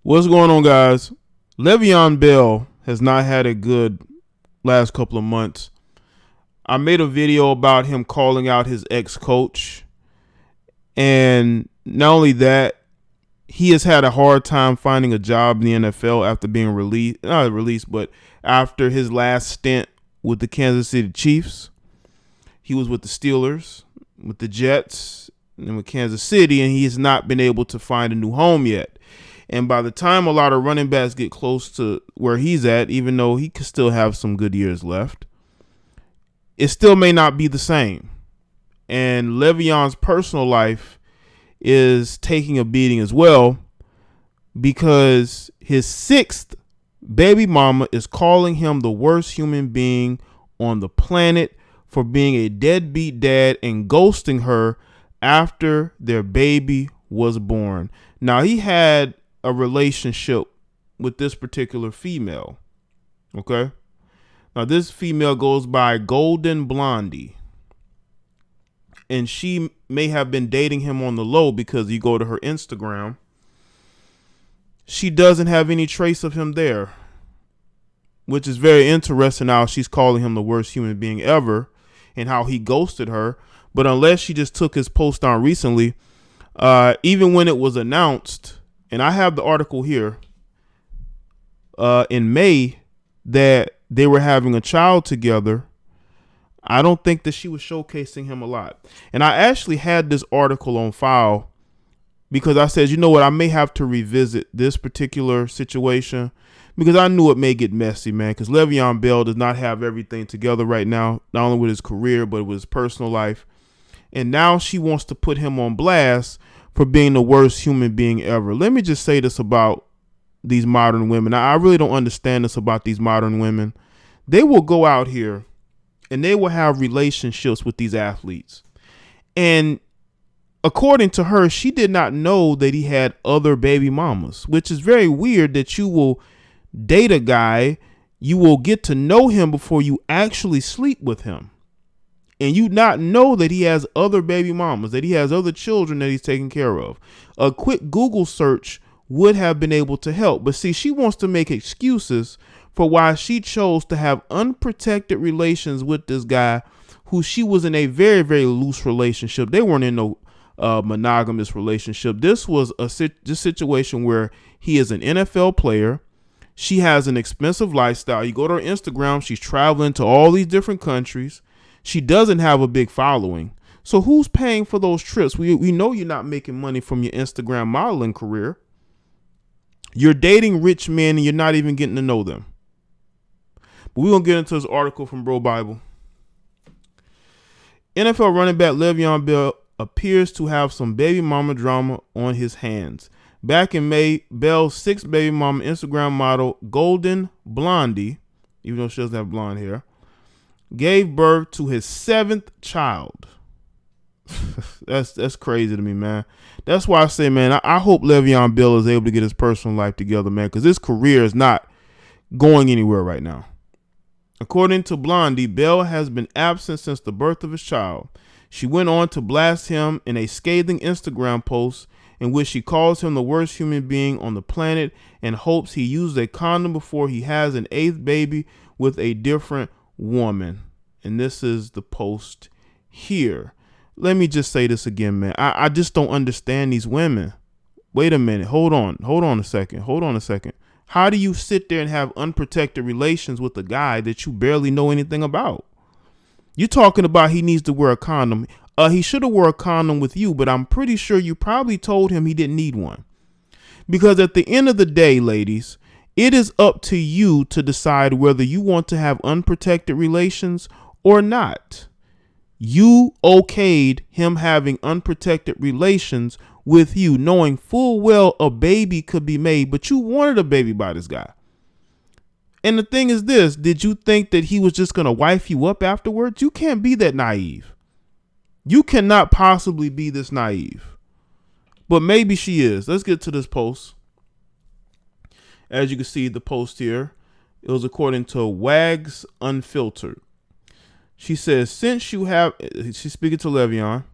What's going on, guys? Le'Veon Bell has not had a good last couple of months. I made a video about him calling out his ex-coach, and not only that, he has had a hard time finding a job in the NFL after being not released, but after his last stint with the Kansas City Chiefs. He was with the Steelers, with the Jets, and with Kansas City, and he has not been able to find a new home yet. And by the time a lot of running backs get close to where he's at, even though he could still have some good years left, it still may not be the same. And Le'Veon's personal life is taking a beating as well because his sixth baby mama is calling him the worst human being on the planet for being a deadbeat dad and ghosting her after their baby was born. Now, he had a relationship with this particular female. Okay. Now, this female goes by Golden Blondie. And she may have been dating him on the low because you go to her Instagram. She doesn't have any trace of him there, which is very interesting how she's calling him the worst human being ever and how he ghosted her. But unless she just took his post down recently, even when it was announced, and I have the article here, in May that they were having a child together, I don't think that she was showcasing him a lot. And I actually had this article on file because I said, you know what, I may have to revisit this particular situation because I knew it may get messy, man, because Le'Veon Bell does not have everything together right now, not only with his career, but with his personal life. And now she wants to put him on blast for being the worst human being ever. Let me just say this about these modern women. I really don't understand this about these modern women. They will go out here and they will have relationships with these athletes. And according to her, she did not know that he had other baby mamas, which is very weird that you will date a guy, you will get to know him before you actually sleep with him. And you not know that he has other baby mamas, that he has other children that he's taking care of. A quick Google search would have been able to help. But see, she wants to make excuses for why she chose to have unprotected relations with this guy who she was in a very, very loose relationship. They weren't in no monogamous relationship. This was this situation where he is an NFL player. She has an expensive lifestyle. You go to her Instagram, she's traveling to all these different countries. She doesn't have a big following. So who's paying for those trips? We know you're not making money from your Instagram modeling career. You're dating rich men and you're not even getting to know them. But we're going to get into this article from Bro Bible. NFL running back Le'Veon Bell appears to have some baby mama drama on his hands. Back in May, Bell's sixth baby mama, Instagram model Golden Blondie, even though she doesn't have blonde hair, gave birth to his seventh child. That's crazy to me, man. That's why I say, man, I hope Le'Veon Bell is able to get his personal life together, man, because his career is not going anywhere right now. According to Blondie, Bell has been absent since the birth of his child. She went on to blast him in a scathing Instagram post in which she calls him the worst human being on the planet and hopes he uses a condom before he has an eighth baby with a different woman. And this is the post here. Let me just say this again, man. I just don't understand these women. Wait a minute. Hold on a second. How do you sit there and have unprotected relations with a guy that you barely know anything about? You're talking about he needs to wear a condom. He should have wore a condom with you, but I'm pretty sure you probably told him he didn't need one. Because at the end of the day, ladies, it is up to you to decide whether you want to have unprotected relations or not. You okayed him having unprotected relations with you, knowing full well a baby could be made, but you wanted a baby by this guy. And the thing is this, did you think that he was just going to wife you up afterwards? You can't be that naive. You cannot possibly be this naive. But maybe she is. Let's get to this post. As you can see, the post here, it was according to Wags Unfiltered. She says, she's speaking to Le'Veon.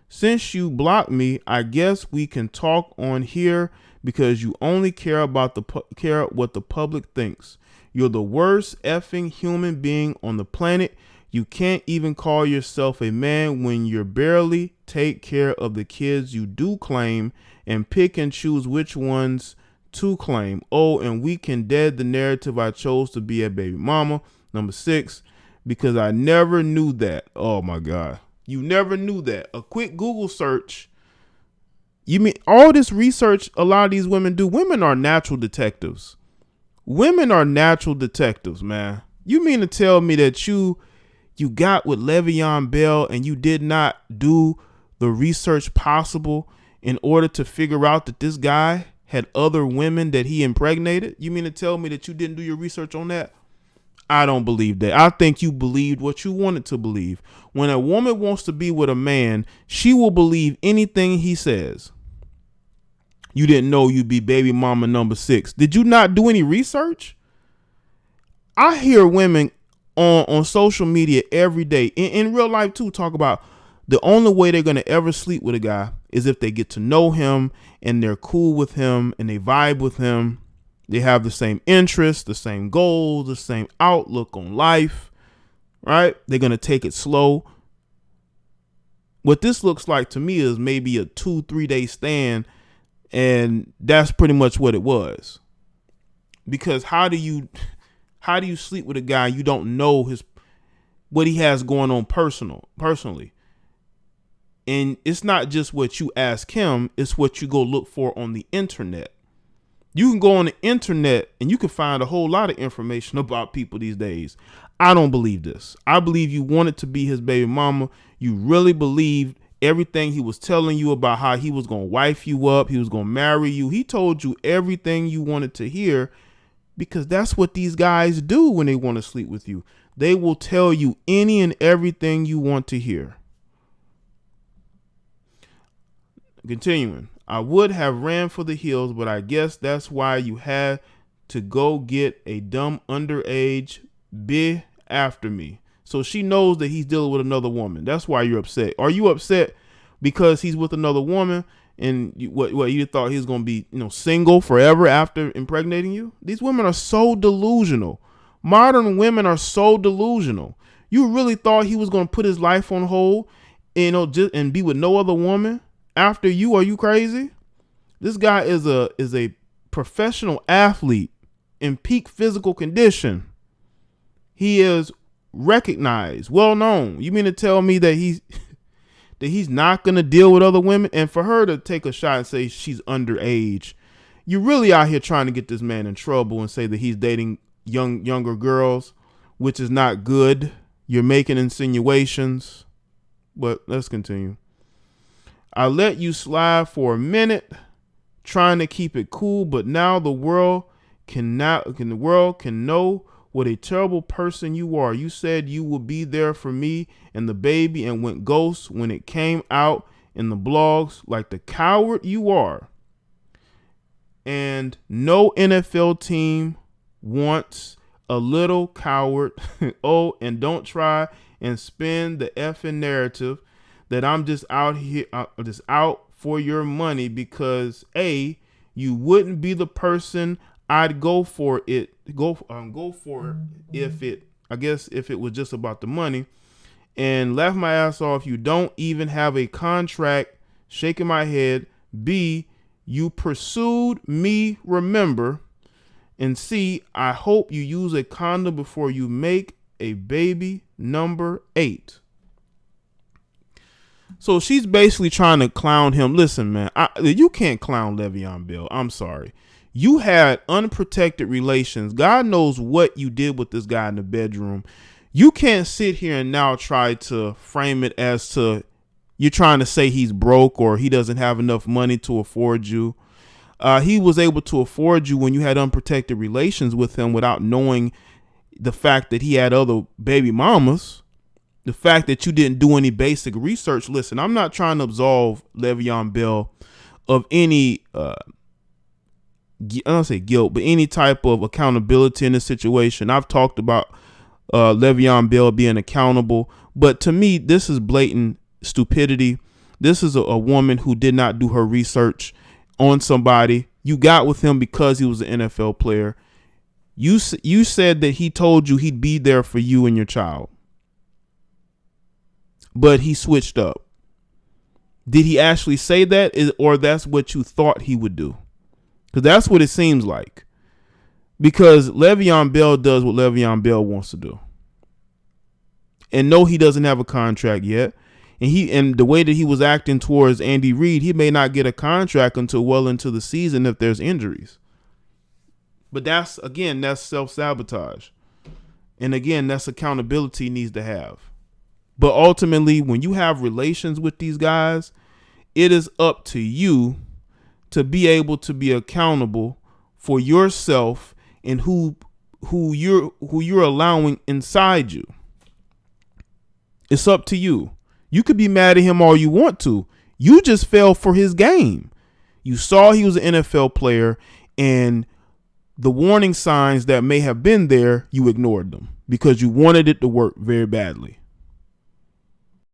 Since you blocked me, I guess we can talk on here because you only care about care what the public thinks. You're the worst effing human being on the planet. You can't even call yourself a man when you barely take care of the kids you do claim and pick and choose which ones to claim. Oh, and we can dead the narrative I chose to be a baby mama. Number 6, because I never knew that. Oh my God. You never knew that. A quick Google search. You mean all this research a lot of these women do? Women are natural detectives. Women are natural detectives, man. You mean to tell me that you got with Leveon Bell and you did not do the research possible in order to figure out that this guy had other women that he impregnated? You mean to tell me that you didn't do your research on that? I don't believe that. I think you believed what you wanted to believe. When a woman wants to be with a man, she will believe anything he says. You didn't know you'd be baby mama number 6. Did you not do any research? I hear women on social media every day, in real life too, talk about the only way they're going to ever sleep with a guy is if they get to know him and they're cool with him and they vibe with him. They have the same interests, the same goals, the same outlook on life, right? They're going to take it slow. What this looks like to me is maybe a 2-3 day stand. And that's pretty much what it was. Because how do you sleep with a guy you don't know what he has going on personally? And it's not just what you ask him, it's what you go look for on the internet. You can go on the internet and you can find a whole lot of information about people these days. I don't believe this. I believe you wanted to be his baby mama. You really believed everything he was telling you about how he was going to wife you up. He was going to marry you. He told you everything you wanted to hear because that's what these guys do when they want to sleep with you. They will tell you any and everything you want to hear. Continuing. I would have ran for the hills, but I guess that's why you had to go get a dumb underage bitch after me. So she knows that he's dealing with another woman. That's why you're upset. Are you upset because he's with another woman and what you thought he was going to be, single forever after impregnating you? These women are so delusional. Modern women are so delusional. You really thought he was going to put his life on hold, and be with no other woman after you? Are you crazy? This guy is a professional athlete in peak physical condition. He is recognized, well known. You mean to tell me that he's not going to deal with other women? And for her to take a shot and say she's underage, you're really out here trying to get this man in trouble and say that he's dating younger girls, which is not good. You're making insinuations. But let's continue. I let you slide for a minute, trying to keep it cool, but now the world can know what a terrible person you are. You said you would be there for me and the baby and went ghost when it came out in the blogs like the coward you are. And no NFL team wants a little coward. Oh, and don't try and spin the effing narrative that I'm just out here, just out for your money because you wouldn't be the person I'd go for it. Go for it if it was just about the money, and laugh my ass off. You don't even have a contract. Shaking my head. B, you pursued me. Remember, and C, I hope you use a condom before you make a baby number 8. So she's basically trying to clown him. Listen, man, you can't clown Leveon Bell. I'm sorry. You had unprotected relations. God knows what you did with this guy in the bedroom. You can't sit here and now try to frame it as to you're trying to say he's broke or he doesn't have enough money to afford you. He was able to afford you when you had unprotected relations with him without knowing the fact that he had other baby mamas. The fact that you didn't do any basic research. Listen, I'm not trying to absolve Leveon Bell of any, I don't say guilt, but any type of accountability in this situation. I've talked about Leveon Bell being accountable, but to me, this is blatant stupidity. This is a woman who did not do her research on somebody You got with him because he was an NFL player. You said that he told you he'd be there for you and your child, but he switched up. Did he actually say that, or that's what you thought he would do? Because that's what it seems like. Because Leveon Bell does what Leveon Bell wants to do. And no, he doesn't have a contract yet. And the way that he was acting towards Andy Reid, he may not get a contract until well into the season if there's injuries. But that's self-sabotage. And again, that's accountability he needs to have. But ultimately, when you have relations with these guys, it is up to you to be able to be accountable for yourself and who you're allowing inside you. It's up to you. You could be mad at him all you want to. You just fell for his game. You saw he was an NFL player, and the warning signs that may have been there, you ignored them because you wanted it to work very badly.